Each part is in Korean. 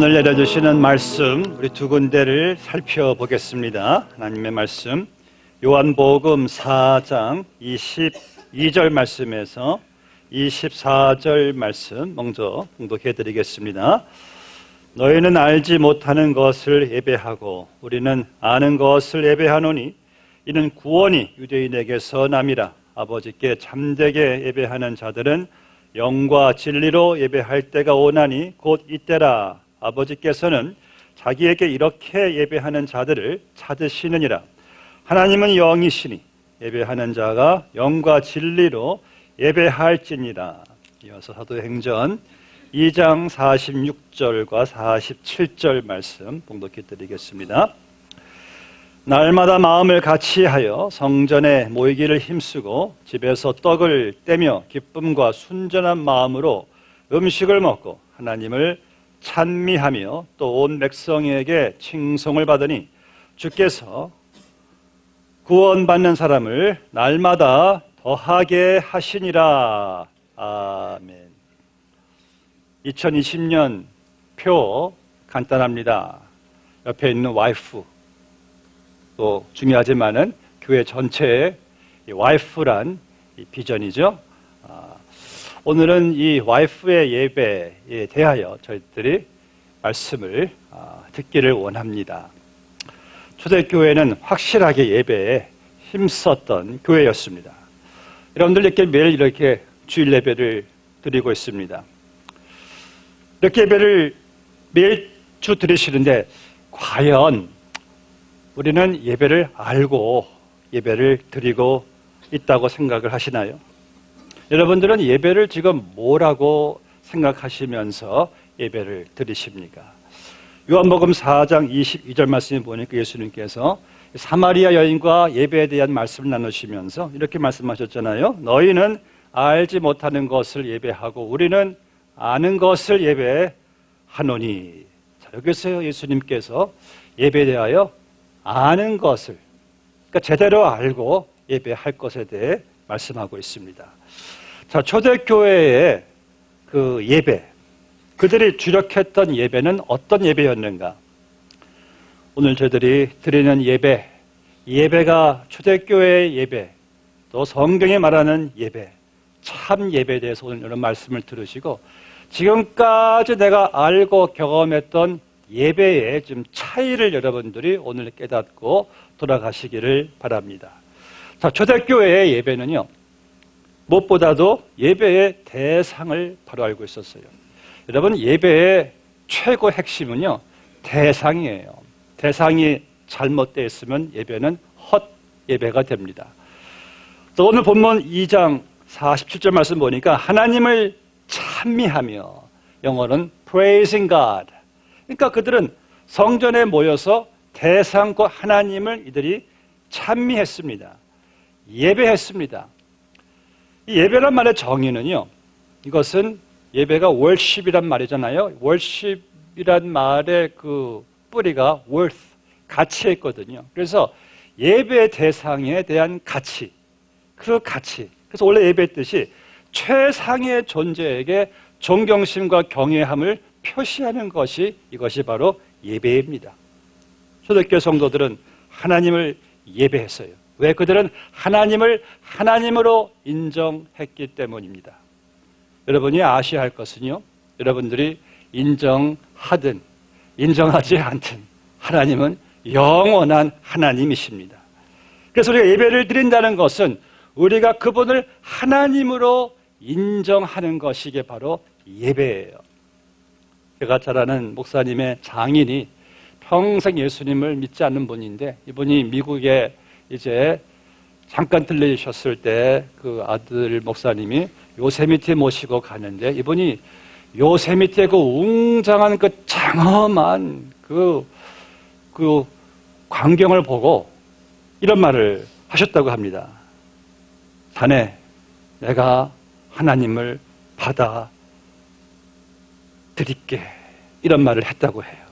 오늘 내려주시는 말씀 우리 두 군데를 살펴보겠습니다. 하나님의 말씀 요한복음 4장 22절 말씀에서 24절 말씀 먼저 봉독해 드리겠습니다. 너희는 알지 못하는 것을 예배하고 우리는 아는 것을 예배하노니 이는 구원이 유대인에게서 남이라. 아버지께 참되게 예배하는 자들은 영과 진리로 예배할 때가 오나니 곧 이때라. 아버지께서는 자기에게 이렇게 예배하는 자들을 찾으시느니라. 하나님은 영이시니 예배하는 자가 영과 진리로 예배할지니라. 이어서 사도행전 2장 46절과 47절 말씀 봉독해 드리겠습니다. 날마다 마음을 같이하여 성전에 모이기를 힘쓰고 집에서 떡을 떼며 기쁨과 순전한 마음으로 음식을 먹고 하나님을 찬미하며 또 온 백성에게 칭송을 받으니 주께서 구원받는 사람을 날마다 더하게 하시니라. 아멘. 2020년 표 간단합니다. 옆에 있는 와이프 또 중요하지만은 교회 전체의 와이프란 비전이죠. 오늘은 이 와이프의 예배에 대하여 저희들이 말씀을 듣기를 원합니다. 초대교회는 확실하게 예배에 힘썼던 교회였습니다. 여러분들 이렇게 매일 이렇게 주일 예배를 드리고 있습니다. 이렇게 예배를 매일 주 드리시는데 과연 우리는 예배를 알고 예배를 드리고 있다고 생각을 하시나요? 여러분들은 예배를 지금 뭐라고 생각하시면서 예배를 드리십니까? 요한복음 4장 22절 말씀에 보니까 예수님께서 사마리아 여인과 예배에 대한 말씀을 나누시면서 이렇게 말씀하셨잖아요. 너희는 알지 못하는 것을 예배하고 우리는 아는 것을 예배하노니. 자, 여기서 예수님께서 예배에 대하여 아는 것을, 그러니까 제대로 알고 예배할 것에 대해 말씀하고 있습니다. 자, 초대교회의 그 예배, 그들이 주력했던 예배는 어떤 예배였는가? 오늘 저희들이 드리는 예배, 예배가 초대교회의 예배, 또 성경에 말하는 예배, 참 예배에 대해서 오늘 이런 말씀을 들으시고 지금까지 내가 알고 경험했던 예배의 좀 차이를 여러분들이 오늘 깨닫고 돌아가시기를 바랍니다. 자, 초대교회의 예배는요, 무엇보다도 예배의 대상을 바로 알고 있었어요. 여러분, 예배의 최고 핵심은요, 대상이에요. 대상이 잘못되어 있으면 예배는 헛 예배가 됩니다. 또 오늘 본문 2장 47절 말씀 보니까 하나님을 찬미하며, 영어는 praising God. 그러니까 그들은 성전에 모여서 대상과 하나님을 이들이 찬미했습니다. 예배했습니다. 이 예배란 말의 정의는요, 이것은 예배가 worship이란 말이잖아요. worship이란 말의 그 뿌리가 worth, 가치에 있거든요. 그래서 예배의 대상에 대한 가치, 그 가치. 그래서 원래 예배의 뜻이 최상의 존재에게 존경심과 경외함을 표시하는 것이, 이것이 바로 예배입니다. 초대교회 성도들은 하나님을 예배했어요. 왜? 그들은 하나님을 하나님으로 인정했기 때문입니다. 여러분이 아셔야 할 것은요, 여러분들이 인정하든 인정하지 않든 하나님은 영원한 하나님이십니다. 그래서 우리가 예배를 드린다는 것은 우리가 그분을 하나님으로 인정하는 것이게 바로 예배예요. 제가 잘 아는 목사님의 장인이 평생 예수님을 믿지 않는 분인데, 이분이 미국에 이제 잠깐 들리셨을 때 그 아들 목사님이 요세미티에 모시고 가는데, 이분이 요세미티의 그 웅장한 그 장엄한 그 광경을 보고 이런 말을 하셨다고 합니다. 자네, 내가 하나님을 받아 드릴게. 이런 말을 했다고 해요.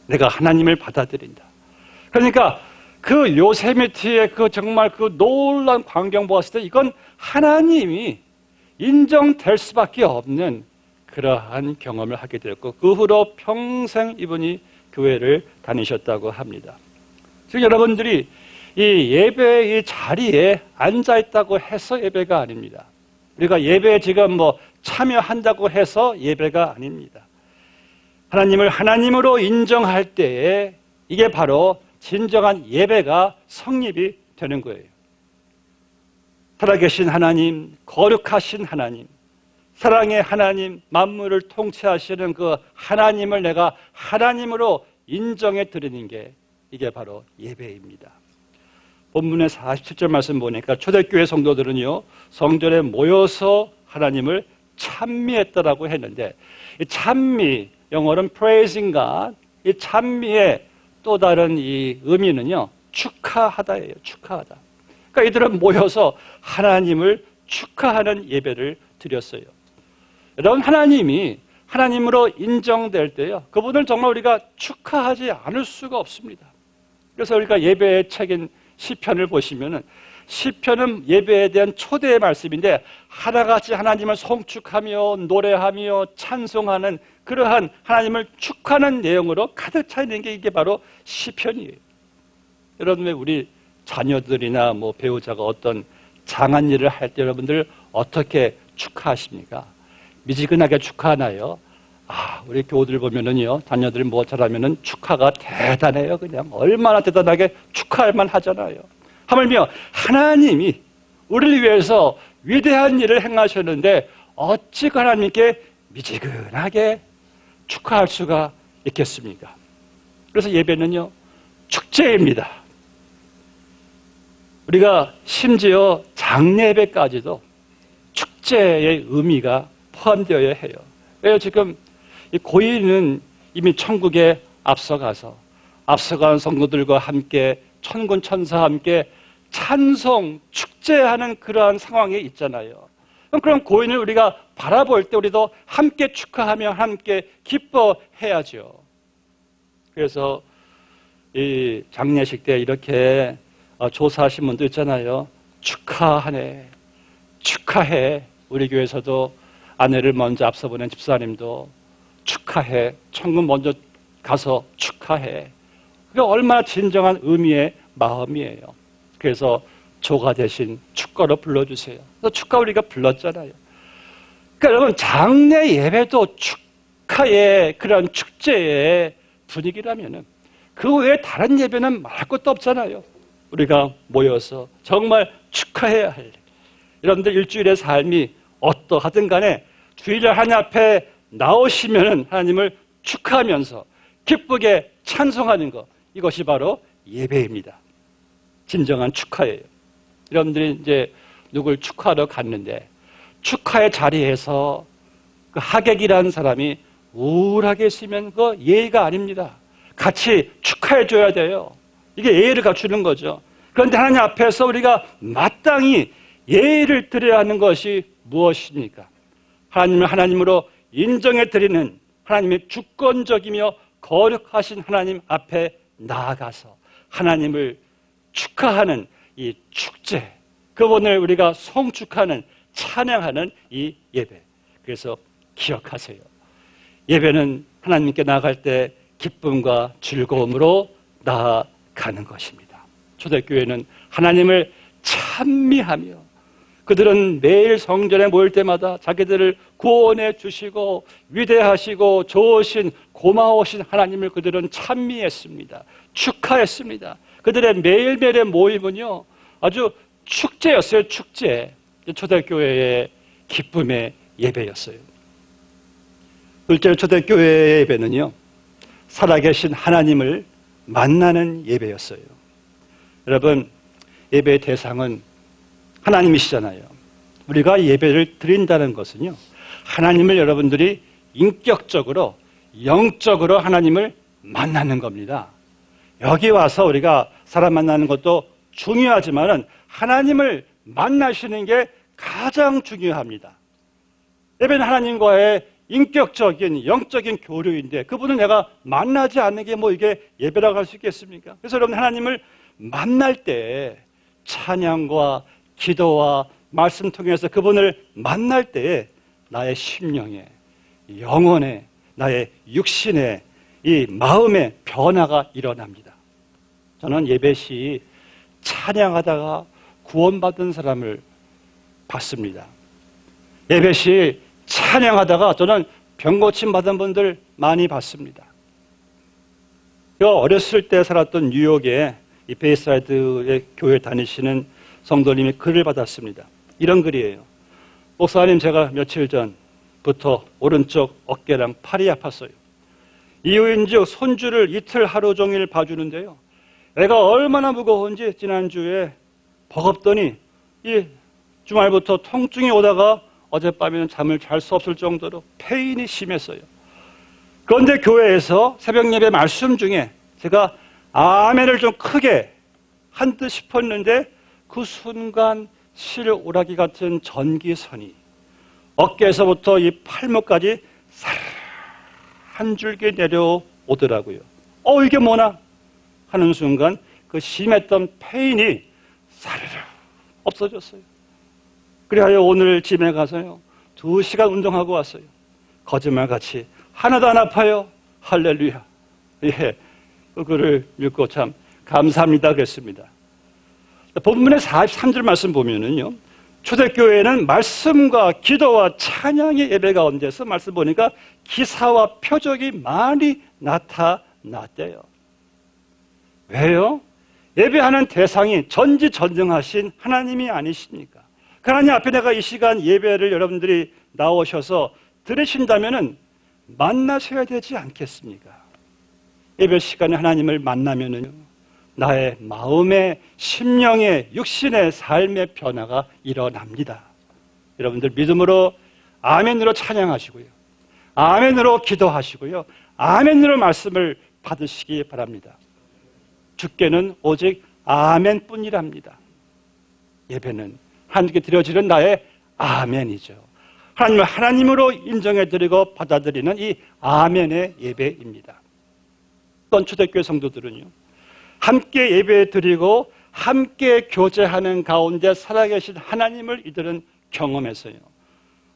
내가 하나님을 받아들인다. 그러니까 그 요세미티의 그 정말 그 놀라운 광경 보았을 때 이건 하나님이 인정될 수밖에 없는 그러한 경험을 하게 되었고 그 후로 평생 이분이 교회를 다니셨다고 합니다. 지금 여러분들이 이 예배의 이 자리에 앉아 있다고 해서 예배가 아닙니다. 우리가 예배에 지금 참여한다고 해서 예배가 아닙니다. 하나님을 하나님으로 인정할 때에 이게 바로 진정한 예배가 성립이 되는 거예요. 살아계신 하나님, 거룩하신 하나님, 사랑의 하나님, 만물을 통치하시는 그 하나님을 내가 하나님으로 인정해 드리는 게 이게 바로 예배입니다. 본문의 47절 말씀 보니까 초대교회 성도들은요, 성전에 모여서 하나님을 찬미했다라고 했는데, 이 찬미, 영어로는 praising God, 이 찬미의 또 다른 이 의미는요, 축하하다예요. 축하하다. 그러니까 이들은 모여서 하나님을 축하하는 예배를 드렸어요. 여러분, 하나님이 하나님으로 인정될 때요, 그분을 정말 우리가 축하하지 않을 수가 없습니다. 그래서 우리가 예배의 책인 시편을 보시면은, 시편은 예배에 대한 초대의 말씀인데 하나같이 하나님을 송축하며 노래하며 찬송하는 그러한 하나님을 축하하는 내용으로 가득 차 있는 게 이게 바로 시편이에요. 여러분, 왜 우리 자녀들이나 배우자가 어떤 장한 일을 할 때 여러분들 어떻게 축하하십니까? 미지근하게 축하하나요? 우리 교우들 보면은요, 자녀들이 잘하면은 축하가 대단해요. 그냥 얼마나 대단하게 축하할 만 하잖아요. 하물며 하나님이 우리를 위해서 위대한 일을 행하셨는데 어찌 하나님께 미지근하게 축하할 수가 있겠습니까? 그래서 예배는요, 축제입니다. 우리가 심지어 장례 예배까지도 축제의 의미가 포함되어야 해요. 왜요? 지금 이 고인은 이미 천국에 앞서간 성도들과 함께 천군 천사와 함께 찬송, 축제하는 그러한 상황에 있잖아요. 그럼 고인을 우리가 바라볼 때 우리도 함께 축하하며 함께 기뻐해야죠. 그래서 이 장례식 때 이렇게 조사하신 분도 있잖아요. 축하하네, 축하해. 우리 교회에서도 아내를 먼저 앞서 보낸 집사님도 축하해, 천국 먼저 가서 축하해. 그게 얼마나 진정한 의미의 마음이에요. 그래서 조가 대신 축가로 불러주세요. 그래서 축가 우리가 불렀잖아요. 그러니까 여러분, 장례 예배도 축하의 그런 축제의 분위기라면은 그 외에 다른 예배는 말할 것도 없잖아요. 우리가 모여서 정말 축하해야 할 일. 여러분들 일주일의 삶이 어떠하든 간에 주일날 하나님 앞에 나오시면은 하나님을 축하하면서 기쁘게 찬송하는 것, 이것이 바로 예배입니다. 진정한 축하예요. 여러분들이 이제 누굴 축하하러 갔는데 축하의 자리에서 그 하객이라는 사람이 우울하게 있으면 그거 예의가 아닙니다. 같이 축하해 줘야 돼요. 이게 예의를 갖추는 거죠. 그런데 하나님 앞에서 우리가 마땅히 예의를 드려야 하는 것이 무엇입니까? 하나님을 하나님으로 인정해 드리는 하나님의 주권적이며 거룩하신 하나님 앞에 나아가서 하나님을 축하하는 이 축제, 그분을 우리가 송축하는, 찬양하는 이 예배. 그래서 기억하세요. 예배는 하나님께 나아갈 때 기쁨과 즐거움으로 나아가는 것입니다. 초대교회는 하나님을 찬미하며 그들은 매일 성전에 모일 때마다 자기들을 구원해 주시고 위대하시고 좋으신 고마우신 하나님을 그들은 찬미했습니다. 축하했습니다. 그들의 매일매일의 모임은요, 아주 축제였어요. 축제. 초대교회의 기쁨의 예배였어요. 둘째, 초대교회의 예배는요, 살아계신 하나님을 만나는 예배였어요. 여러분, 예배의 대상은 하나님이시잖아요. 우리가 예배를 드린다는 것은요, 하나님을 여러분들이 인격적으로, 영적으로 하나님을 만나는 겁니다. 여기 와서 우리가 사람 만나는 것도 중요하지만은 하나님을 만나시는 게 가장 중요합니다. 예배는 하나님과의 인격적인, 영적인 교류인데 그분을 내가 만나지 않는 게 이게 예배라고 할 수 있겠습니까? 그래서 여러분, 하나님을 만날 때 찬양과 기도와 말씀 통해서 그분을 만날 때에 나의 심령에 영혼의, 나의 육신의 이 마음의 변화가 일어납니다. 저는 예배 시 찬양하다가 구원받은 사람을 봤습니다. 예배 시 찬양하다가 저는 병고침 받은 분들 많이 봤습니다. 어렸을 때 살았던 뉴욕의 이 베이사이드의 교회 다니시는 성도님이 글을 받았습니다. 이런 글이에요. 목사님, 제가 며칠 전부터 오른쪽 어깨랑 팔이 아팠어요. 이유인즉 손주를 이틀 하루 종일 봐주는데요. 애가 얼마나 무거운지 지난주에 버겁더니 이 주말부터 통증이 오다가 어젯밤에는 잠을 잘 수 없을 정도로 페인이 심했어요. 그런데 교회에서 새벽 예배 말씀 중에 제가 아멘을 좀 크게 한 듯 싶었는데 그 순간 실오라기 같은 전기선이 어깨에서부터 이 팔목까지 한 줄기 내려오더라고요. 이게 뭐나 하는 순간 그 심했던 페인이 사르르 없어졌어요. 그래야 오늘 집에 가서요 2시간 운동하고 왔어요. 거짓말같이 하나도 안 아파요. 할렐루야. 예, 그 글을 읽고 참 감사합니다 그랬습니다. 본문의 43절 말씀 보면은요, 초대교회는 말씀과 기도와 찬양의 예배 가운데서 말씀 보니까 기사와 표적이 많이 나타났대요. 왜요? 예배하는 대상이 전지전능하신 하나님이 아니십니까? 하나님 앞에 내가 이 시간 예배를 여러분들이 나오셔서 들으신다면은 만나셔야 되지 않겠습니까? 예배 시간에 하나님을 만나면은 나의 마음의, 심령의, 육신의 삶의 변화가 일어납니다. 여러분들 믿음으로 아멘으로 찬양하시고요. 아멘으로 기도하시고요. 아멘으로 말씀을 받으시기 바랍니다. 주께는 오직 아멘뿐이랍니다. 예배는 하나님께 드려지는 나의 아멘이죠. 하나님을 하나님으로 인정해드리고 받아들이는 이 아멘의 예배입니다. 어떤 초대교회 성도들은요, 함께 예배드리고 함께 교제하는 가운데 살아계신 하나님을 이들은 경험했어요.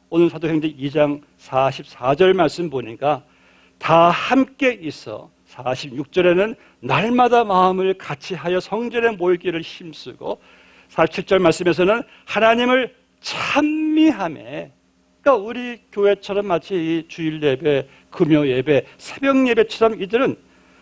오늘 사도행전 2장 44절 말씀 보니까 다 함께 있어 46절에는 날마다 마음을 같이하여 성전에 모이기를 힘쓰고 47절 말씀에서는 하나님을 찬미하며, 그러니까 우리 교회처럼 마치 이 주일 예배, 금요 예배, 새벽 예배처럼 이들은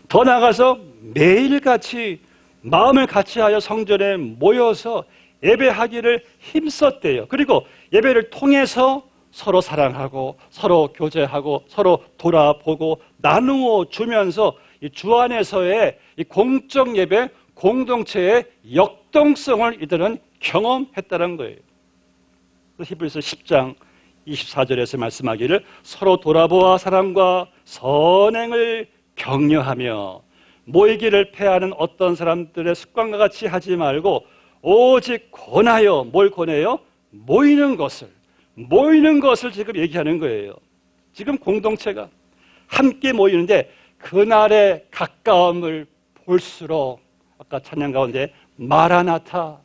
더 나아가서 매일같이 마음을 같이하여 성전에 모여서 예배하기를 힘썼대요. 그리고 예배를 통해서 서로 사랑하고 서로 교제하고 서로 돌아보고 나누어 주면서 이 주 안에서의 이 공적 예배, 공동체의 역동성을 이들은 경험했다는 거예요. 히브리서 10장 24절에서 말씀하기를 서로 돌아보아 사랑과 선행을 격려하며 모이기를 패하는 어떤 사람들의 습관과 같이 하지 말고 오직 권하여, 뭘 권해요? 모이는 것을 지금 얘기하는 거예요. 지금 공동체가 함께 모이는데 그날의 가까움을 볼수록 아까 찬양 가운데 마라나타,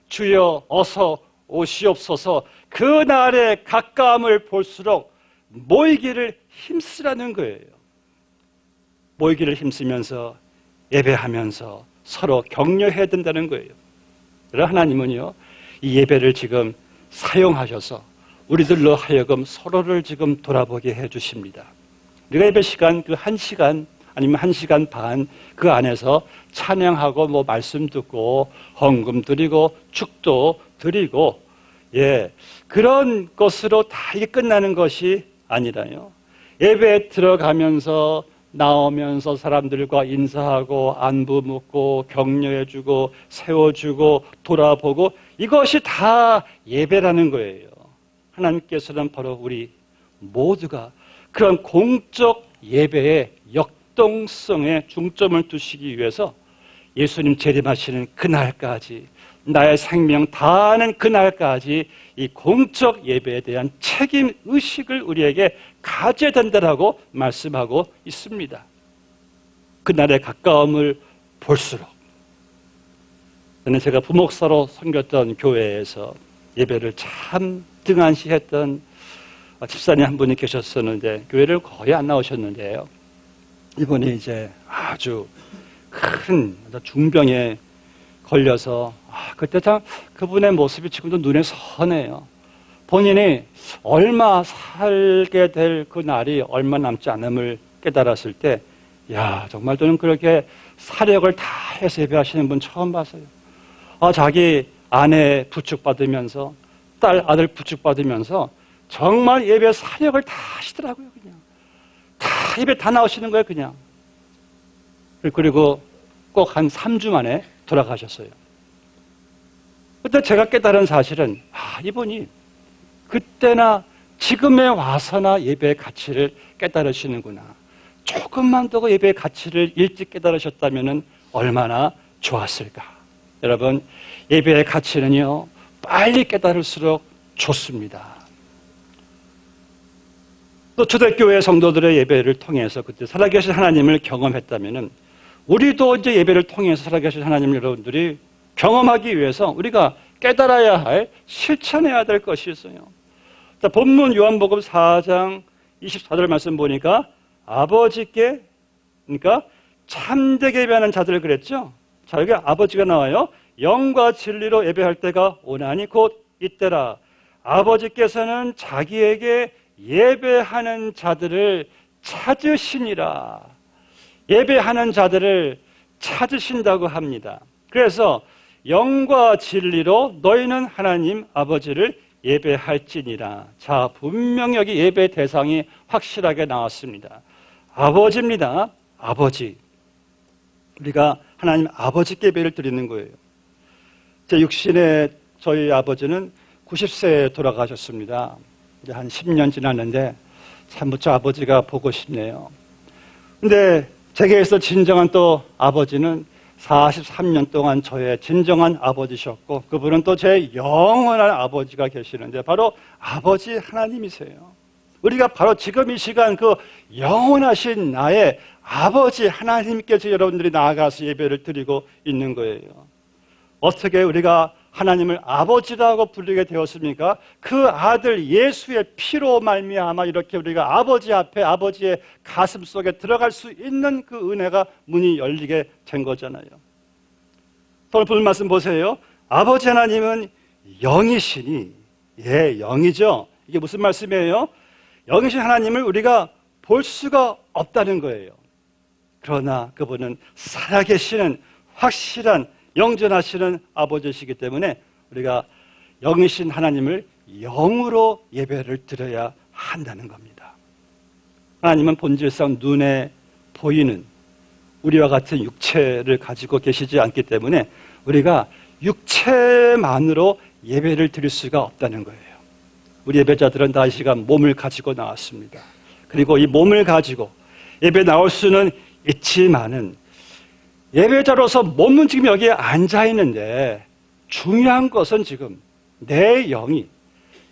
주여 어서 오시옵소서, 그날의 가까움을 볼수록 모이기를 힘쓰라는 거예요. 모이기를 힘쓰면서 예배하면서 서로 격려해야 된다는 거예요. 그러나 하나님은요, 이 예배를 지금 사용하셔서 우리들로 하여금 서로를 지금 돌아보게 해주십니다. 우리가 예배 시간 그 1시간 아니면 1시간 반 그 안에서 찬양하고 말씀 듣고 헌금 드리고 축도 드리고, 그런 것으로 다 이게 끝나는 것이 아니라요, 예배에 들어가면서 나오면서 사람들과 인사하고 안부 묻고 격려해주고 세워주고 돌아보고, 이것이 다 예배라는 거예요. 하나님께서는 바로 우리 모두가 그런 공적 예배의 역동성에 중점을 두시기 위해서 예수님 재림하시는 그날까지, 나의 생명 다하는 그날까지 이 공적 예배에 대한 책임 의식을 우리에게 가져야 된다라고 말씀하고 있습니다. 그날의 가까움을 볼수록, 저는 제가 부목사로 섬겼던 교회에서 예배를 참 등한시했던 집사님 한 분이 계셨었는데 교회를 거의 안 나오셨는데요. 이분이 이제 아주 큰 중병에 걸려서 그때 참 그분의 모습이 지금도 눈에 선해요. 본인이 얼마 살게 될 그 날이 얼마 남지 않음을 깨달았을 때, 야, 정말 저는 그렇게 사력을 다해서 예배하시는 분 처음 봤어요. 자기 아내 부축받으면서 딸 아들 부축받으면서 정말 예배 사력을 다 하시더라고요. 그냥 다 예배 다 나오시는 거예요. 그냥. 그리고 꼭 한 3주 만에 돌아가셨어요. 그때 제가 깨달은 사실은 이분이 그때나 지금에 와서나 예배의 가치를 깨달으시는구나. 조금만 더 예배의 가치를 일찍 깨달으셨다면 얼마나 좋았을까. 여러분, 예배의 가치는요, 빨리 깨달을수록 좋습니다. 또 초대교회 성도들의 예배를 통해서 그때 살아계신 하나님을 경험했다면 우리도 이제 예배를 통해서 살아계신 하나님을 여러분들이 경험하기 위해서 우리가 깨달아야 할, 실천해야 될 것이 있어요. 자, 본문 요한복음 4장 24절 말씀 보니까 아버지께, 그러니까 참되게 예배하는 자들을 그랬죠. 자, 여기 아버지가 나와요. 영과 진리로 예배할 때가 오나니 곧 이때라. 아버지께서는 자기에게 예배하는 자들을 찾으시니라. 예배하는 자들을 찾으신다고 합니다. 그래서 영과 진리로 너희는 하나님 아버지를 예배할지니라. 자, 분명히 여기 예배 대상이 확실하게 나왔습니다. 아버지입니다. 아버지. 우리가 하나님 아버지께 예배를 드리는 거예요. 제 육신의 저희 아버지는 90세에 돌아가셨습니다. 이제 한 10년 지났는데 참 무척 아버지가 보고 싶네요. 근데 제게서 진정한 또 아버지는 43년 동안 저의 진정한 아버지셨고 그분은 또 제 영원한 아버지가 계시는데 바로 아버지 하나님이세요. 우리가 바로 지금 이 시간 그 영원하신 나의 아버지 하나님께서 여러분들이 나아가서 예배를 드리고 있는 거예요. 어떻게 우리가 하나님을 아버지라고 부르게 되었습니까? 그 아들 예수의 피로 말미암아 이렇게 우리가 아버지 앞에 아버지의 가슴 속에 들어갈 수 있는 그 은혜가 문이 열리게 된 거잖아요. 오늘 본 말씀 보세요. 아버지 하나님은 영이시니, 영이죠. 이게 무슨 말씀이에요? 영이신 하나님을 우리가 볼 수가 없다는 거예요. 그러나 그분은 살아계시는 확실한 영전하시는 아버지시기 때문에 우리가 영이신 하나님을 영으로 예배를 드려야 한다는 겁니다. 하나님은 본질상 눈에 보이는 우리와 같은 육체를 가지고 계시지 않기 때문에 우리가 육체만으로 예배를 드릴 수가 없다는 거예요. 우리 예배자들은 다 이 시간 몸을 가지고 나왔습니다. 그리고 이 몸을 가지고 예배 나올 수는 있지만은 예배자로서 몸은 지금 여기에 앉아 있는데 중요한 것은 지금 내 영이,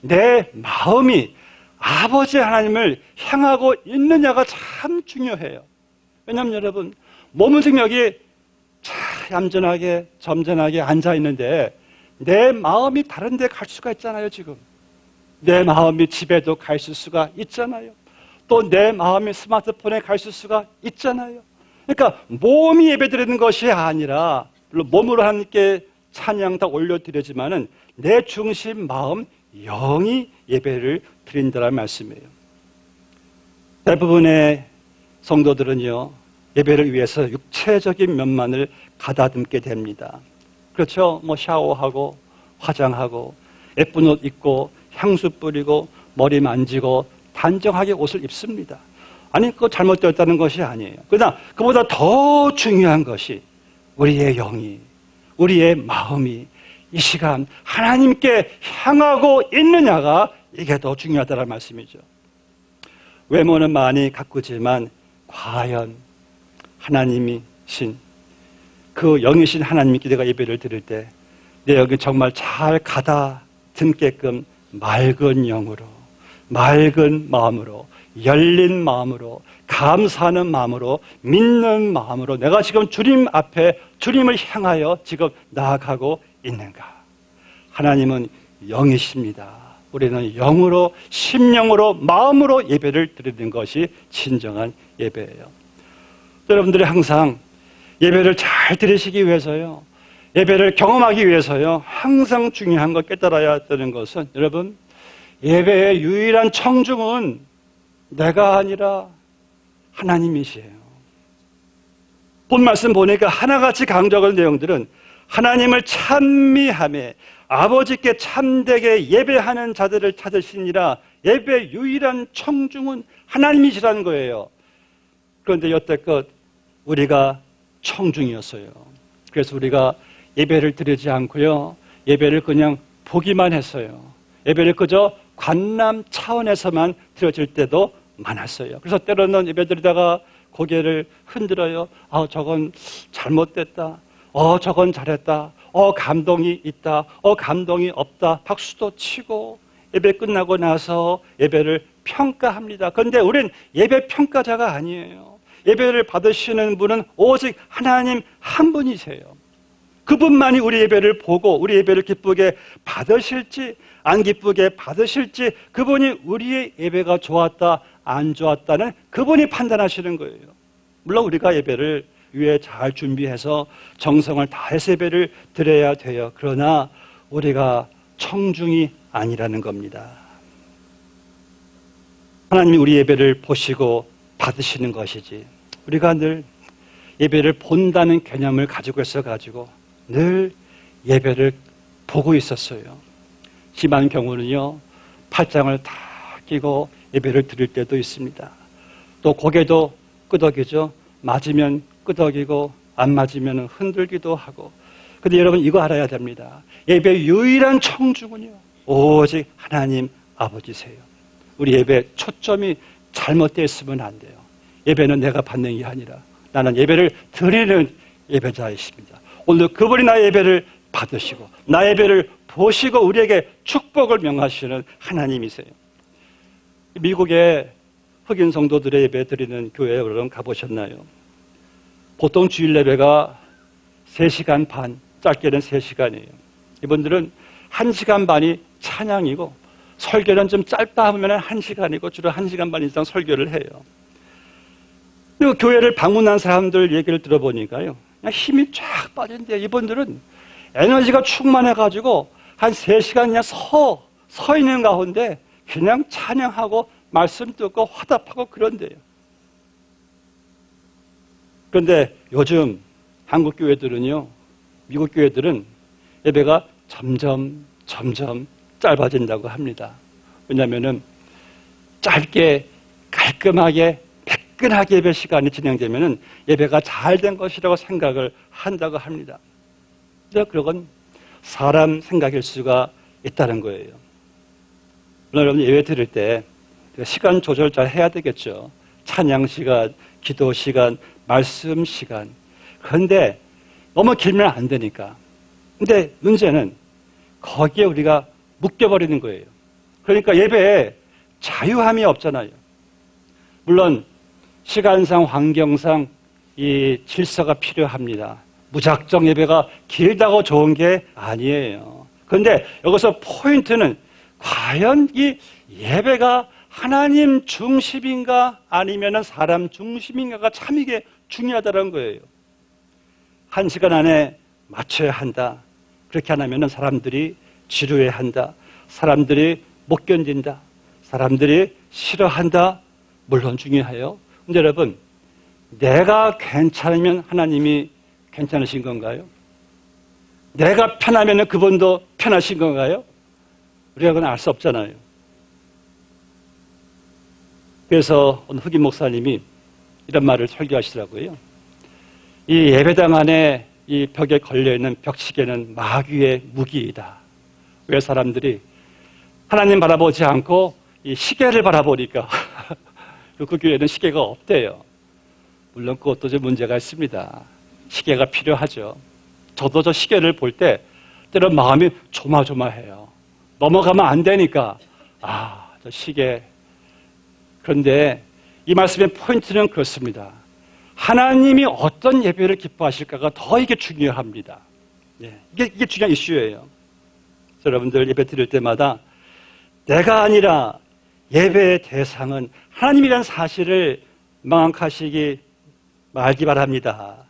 내 마음이 아버지 하나님을 향하고 있느냐가 참 중요해요. 왜냐하면 여러분, 몸은 지금 여기 참 얌전하게 점잖하게 앉아 있는데 내 마음이 다른 데 갈 수가 있잖아요. 지금 내 마음이 집에도 가 있을 수가 있잖아요. 또 내 마음이 스마트폰에 가 있을 수가 있잖아요. 그러니까 몸이 예배드리는 것이 아니라 물론 몸으로 하나님께 찬양 다 올려드리지만은 내 중심 마음 영이 예배를 드린다는 말씀이에요. 대부분의 성도들은요 예배를 위해서 육체적인 면만을 가다듬게 됩니다. 그렇죠? 뭐 샤워하고 화장하고 예쁜 옷 입고 향수 뿌리고 머리 만지고 단정하게 옷을 입습니다. 아니, 그거 잘못되었다는 것이 아니에요. 그러나 그보다 더 중요한 것이 우리의 영이, 우리의 마음이 이 시간 하나님께 향하고 있느냐가 이게 더 중요하다는 말씀이죠. 외모는 많이 가꾸지만 과연 하나님이신 그 영이신 하나님께 내가 예배를 드릴 때 내 영이 정말 잘 가다듬게끔 맑은 영으로, 맑은 마음으로, 열린 마음으로, 감사하는 마음으로, 믿는 마음으로 내가 지금 주님 앞에 주님을 향하여 지금 나아가고 있는가? 하나님은 영이십니다. 우리는 영으로, 심령으로, 마음으로 예배를 드리는 것이 진정한 예배예요. 여러분들이 항상 예배를 잘 드리시기 위해서요, 예배를 경험하기 위해서요, 항상 중요한 것 깨달아야 되는 것은, 여러분, 예배의 유일한 청중은 내가 아니라 하나님이시에요. 본 말씀 보니까 하나같이 강조하는 내용들은 하나님을 찬미하며 아버지께 참되게 예배하는 자들을 찾으시니라. 예배의 유일한 청중은 하나님이시라는 거예요. 그런데 여태껏 우리가 청중이었어요. 그래서 우리가 예배를 드리지 않고요, 예배를 그냥 보기만 했어요. 예배를 그저 관람 차원에서만 드려질 때도 많았어요. 그래서 때로는 예배 드리다가 고개를 흔들어요. 저건 잘못됐다. 저건 잘했다. 감동이 있다. 감동이 없다. 박수도 치고 예배 끝나고 나서 예배를 평가합니다. 그런데 우린 예배 평가자가 아니에요. 예배를 받으시는 분은 오직 하나님 한 분이세요. 그분만이 우리 예배를 보고 우리 예배를 기쁘게 받으실지 안 기쁘게 받으실지, 그분이 우리의 예배가 좋았다 안 좋았다는 그분이 판단하시는 거예요. 물론 우리가 예배를 위해 잘 준비해서 정성을 다해서 예배를 드려야 돼요. 그러나 우리가 청중이 아니라는 겁니다. 하나님이 우리 예배를 보시고 받으시는 것이지, 우리가 늘 예배를 본다는 개념을 가지고 있어가지고 늘 예배를 보고 있었어요. 심한 경우는요, 팔짱을 다 끼고 예배를 드릴 때도 있습니다. 또 고개도 끄덕이죠. 맞으면 끄덕이고 안 맞으면 흔들기도 하고. 근데 여러분, 이거 알아야 됩니다. 예배의 유일한 청중은요, 오직 하나님 아버지세요. 우리 예배 초점이 잘못되어 있으면 안 돼요. 예배는 내가 받는 게 아니라 나는 예배를 드리는 예배자이십니다. 오늘 그분이 나의 예배를 받으시고 나의 예배를 보시고 우리에게 축복을 명하시는 하나님이세요. 미국의 흑인 성도들의 예배 드리는 교회에 여러분 가보셨나요? 보통 주일 예배가 3시간 반, 짧게는 3시간이에요. 이분들은 1시간 반이 찬양이고 설교는 좀 짧다 하면 1시간이고 주로 1시간 반 이상 설교를 해요. 그리고 교회를 방문한 사람들 얘기를 들어보니까요, 그냥 힘이 쫙 빠진대요. 이분들은 에너지가 충만해가지고 한 3시간 그냥 서 있는 가운데 그냥 찬양하고 말씀 듣고 화답하고 그런데요. 그런데 요즘 한국 교회들은요, 미국 교회들은 예배가 점점 짧아진다고 합니다. 왜냐하면 짧게 깔끔하게 매끈하게 예배 시간이 진행되면 예배가 잘 된 것이라고 생각을 한다고 합니다. 그건 사람 생각일 수가 있다는 거예요. 물론 여러분, 예배 드릴 때 시간 조절 잘 해야 되겠죠. 찬양 시간, 기도 시간, 말씀 시간. 그런데 너무 길면 안 되니까. 근데 문제는 거기에 우리가 묶여버리는 거예요. 그러니까 예배에 자유함이 없잖아요. 물론 시간상, 환경상 이 질서가 필요합니다. 무작정 예배가 길다고 좋은 게 아니에요. 그런데 여기서 포인트는 과연 이 예배가 하나님 중심인가 아니면 사람 중심인가가 참 이게 중요하다는 거예요. 1시간 안에 맞춰야 한다. 그렇게 안 하면 사람들이 지루해한다. 사람들이 못 견딘다. 사람들이 싫어한다. 물론 중요해요. 근데 여러분, 내가 괜찮으면 하나님이 괜찮으신 건가요? 내가 편하면 그분도 편하신 건가요? 우리가 그건 알 수 없잖아요. 그래서 오늘 흑인 목사님이 이런 말을 설교하시더라고요. 이 예배당 안에 이 벽에 걸려있는 벽시계는 마귀의 무기이다. 왜 사람들이 하나님 바라보지 않고 이 시계를 바라보니까 그 교회는 시계가 없대요. 물론 그것도 좀 문제가 있습니다. 시계가 필요하죠. 저도 저 시계를 볼 때 때론 마음이 조마조마해요. 넘어가면 안 되니까 저 시계. 그런데 이 말씀의 포인트는 그렇습니다. 하나님이 어떤 예배를 기뻐하실까가 더 이게 중요합니다. 이게 중요한 이슈예요. 여러분들 예배 드릴 때마다 내가 아니라 예배의 대상은 하나님이라는 사실을 망각하시기 말기 바랍니다.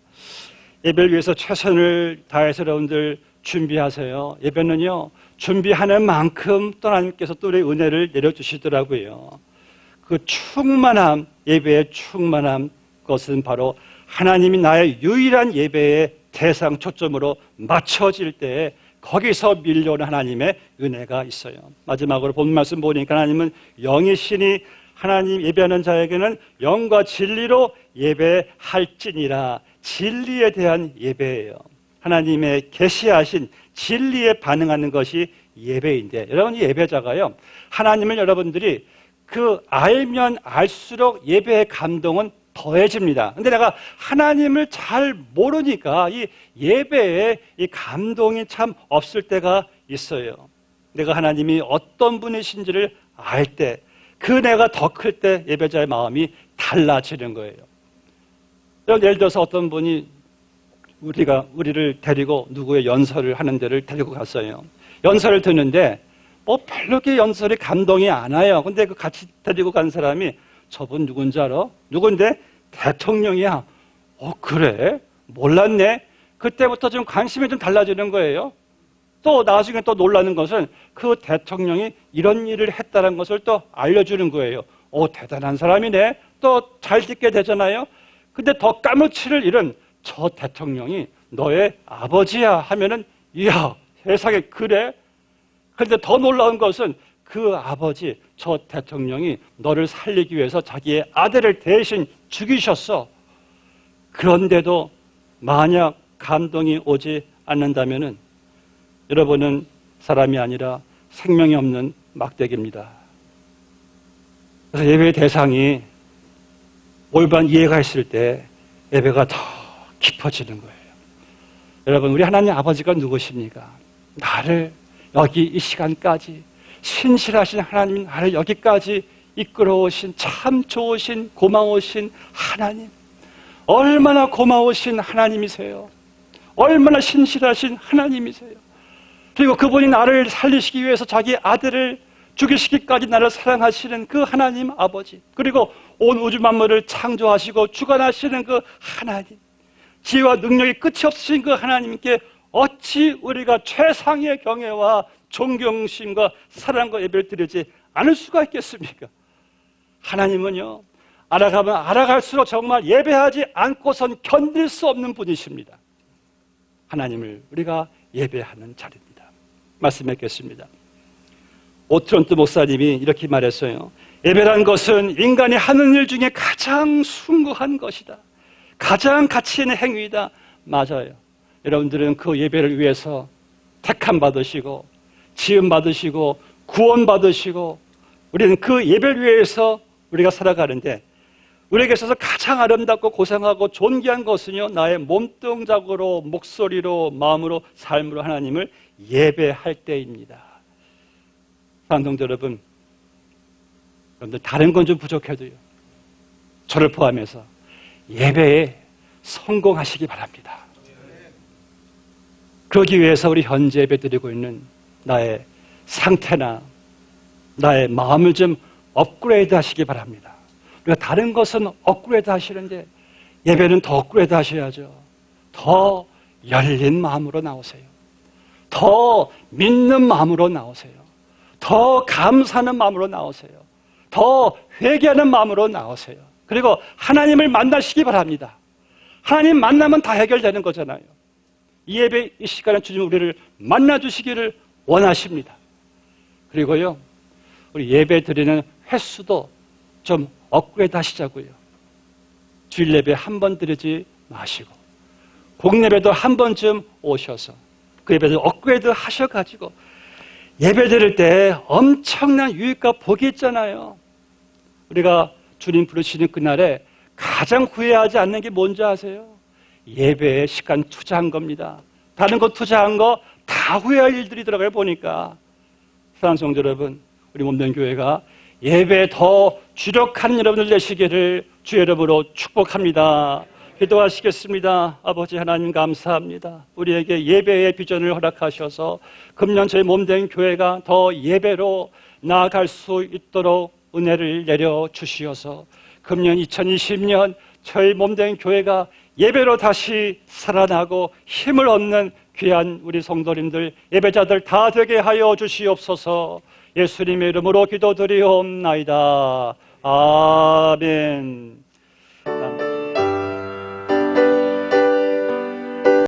예배를 위해서 최선을 다해서 여러분들 준비하세요. 예배는요, 준비하는 만큼 또 하나님께서 또 우리의 은혜를 내려주시더라고요. 그 충만함, 예배의 충만함, 그것은 바로 하나님이 나의 유일한 예배의 대상 초점으로 맞춰질 때 거기서 밀려오는 하나님의 은혜가 있어요. 마지막으로 본 말씀 보니까 하나님은 영이시니 하나님 예배하는 자에게는 영과 진리로 예배할지니라. 진리에 대한 예배예요. 하나님의 계시하신 진리에 반응하는 것이 예배인데, 여러분, 이 예배자가요, 하나님을 여러분들이 알면 알수록 예배의 감동은 더해집니다. 근데 내가 하나님을 잘 모르니까 이 예배에 이 감동이 참 없을 때가 있어요. 내가 하나님이 어떤 분이신지를 알 때, 그 내가 더 클 때 예배자의 마음이 달라지는 거예요. 예를 들어서 어떤 분이 우리를 데리고 누구의 연설을 하는 데를 데리고 갔어요. 연설을 듣는데 별로 그 연설이 감동이 안 와요. 근데 그 같이 데리고 간 사람이 저분 누군지 알아? 누군데? 대통령이야. 그래? 몰랐네? 그때부터 좀 관심이 좀 달라지는 거예요. 또 나중에 또 놀라는 것은 그 대통령이 이런 일을 했다는 것을 또 알려주는 거예요. 대단한 사람이네. 또 잘 듣게 되잖아요. 근데 더 까무치를 잃은 저 대통령이 너의 아버지야 하면은, 이야, 세상에 그래? 그런데 더 놀라운 것은 그 아버지, 저 대통령이 너를 살리기 위해서 자기의 아들을 대신 죽이셨어. 그런데도 만약 감동이 오지 않는다면은 여러분은 사람이 아니라 생명이 없는 막대기입니다. 그래서 예배의 대상이 올바른 이해가 있을 때 예배가 더 깊어지는 거예요. 여러분, 우리 하나님 아버지가 누구십니까? 나를 여기 이 시간까지 신실하신 하나님, 나를 여기까지 이끌어오신 참 좋으신 고마우신 하나님, 얼마나 고마우신 하나님이세요. 얼마나 신실하신 하나님이세요. 그리고 그분이 나를 살리시기 위해서 자기 아들을 죽이시기까지 나를 사랑하시는 그 하나님 아버지, 그리고 온 우주 만물을 창조하시고 주관하시는 그 하나님, 지혜와 능력이 끝이 없으신 그 하나님께 어찌 우리가 최상의 경외와 존경심과 사랑과 예배를 드리지 않을 수가 있겠습니까? 하나님은요, 알아가면 알아갈수록 정말 예배하지 않고선 견딜 수 없는 분이십니다. 하나님을 우리가 예배하는 자리입니다. 말씀 맺겠습니다. 오트런트 목사님이 이렇게 말했어요. 예배란 것은 인간이 하는 일 중에 가장 숭고한 것이다. 가장 가치 있는 행위이다. 맞아요. 여러분들은 그 예배를 위해서 택함 받으시고 지음 받으시고 구원 받으시고, 우리는 그 예배를 위해서 우리가 살아가는데, 우리에게 있어서 가장 아름답고 고상하고 존귀한 것은요, 나의 몸동작으로, 목소리로, 마음으로, 삶으로 하나님을 예배할 때입니다. 사랑하는 여러분, 여러분들 다른 건 좀 부족해도요, 저를 포함해서 예배에 성공하시기 바랍니다. 그러기 위해서 우리 현재 예배 드리고 있는 나의 상태나 나의 마음을 좀 업그레이드 하시기 바랍니다. 우리가 다른 것은 업그레이드 하시는데 예배는 더 업그레이드 하셔야죠. 더 열린 마음으로 나오세요. 더 믿는 마음으로 나오세요. 더 감사하는 마음으로 나오세요. 더 회개하는 마음으로 나오세요. 그리고 하나님을 만나시기 바랍니다. 하나님 만나면 다 해결되는 거잖아요. 이 예배 이 시간에 주님 우리를 만나주시기를 원하십니다. 그리고요, 우리 예배 드리는 횟수도 좀 업그레이드 하시자고요. 주일 예배 한 번 드리지 마시고 공예배도 한 번쯤 오셔서 그 예배를 업그레이드 하셔가지고 예배 드릴 때 엄청난 유익과 복이 있잖아요. 우리가 주님 부르시는 그날에 가장 후회하지 않는 게 뭔지 아세요? 예배에 시간 투자한 겁니다. 다른 거 투자한 거 다 후회할 일들이 들어가요. 보니까 사랑하는 성도 여러분, 우리 몸된 교회가 예배에 더 주력하는 여러분들 되시기를 주의 이름으로 축복합니다. 기도하시겠습니다. 아버지 하나님 감사합니다. 우리에게 예배의 비전을 허락하셔서 금년 저희 몸된 교회가 더 예배로 나아갈 수 있도록 은혜를 내려 주시어서 금년 2020년 저희 몸된 교회가 예배로 다시 살아나고 힘을 얻는 귀한 우리 성도님들, 예배자들 다 되게 하여 주시옵소서. 예수님의 이름으로 기도드리옵나이다. 아멘.